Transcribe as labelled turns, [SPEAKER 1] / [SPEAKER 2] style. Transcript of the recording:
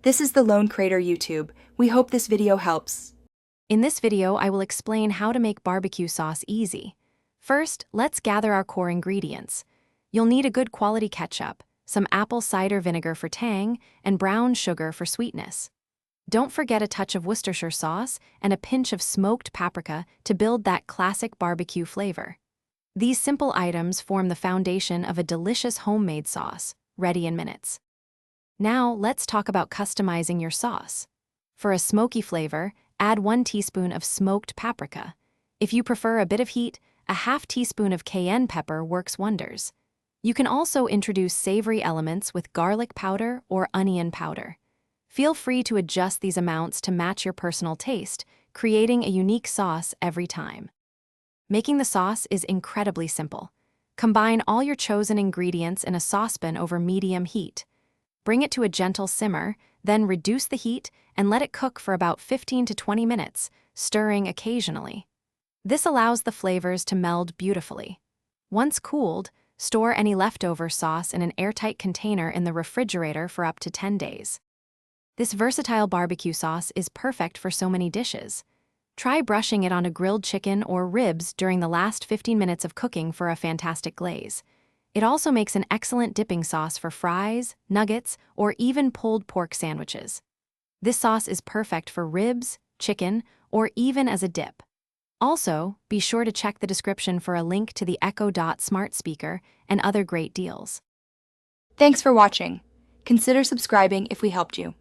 [SPEAKER 1] This is the Lone Crater YouTube. We hope this video helps.
[SPEAKER 2] In this video, I will explain how to make barbecue sauce easy. First, let's gather our core ingredients. You'll need a good quality ketchup, some apple cider vinegar for tang, and brown sugar for sweetness. Don't forget a touch of Worcestershire sauce and a pinch of smoked paprika to build that classic barbecue flavor. These simple items form the foundation of a delicious homemade sauce, ready in minutes. Now, let's talk about customizing your sauce. For a smoky flavor, add 1 teaspoon of smoked paprika. If you prefer a bit of heat, a half teaspoon of cayenne pepper works wonders. You can also introduce savory elements with garlic powder or onion powder. Feel free to adjust these amounts to match your personal taste, creating a unique sauce every time. Making the sauce is incredibly simple. Combine all your chosen ingredients in a saucepan over medium heat. Bring it to a gentle simmer, then reduce the heat and let it cook for about 15 to 20 minutes, stirring occasionally. This allows the flavors to meld beautifully. Once cooled, store any leftover sauce in an airtight container in the refrigerator for up to 10 days. This versatile barbecue sauce is perfect for so many dishes. Try brushing it on a grilled chicken or ribs during the last 15 minutes of cooking for a fantastic glaze. It also makes an excellent dipping sauce for fries, nuggets, or even pulled pork sandwiches. This sauce is perfect for ribs, chicken, or even as a dip. Also, be sure to check the description for a link to the Echo Dot smart speaker and other great deals.
[SPEAKER 1] Thanks for watching. Consider subscribing if we helped you.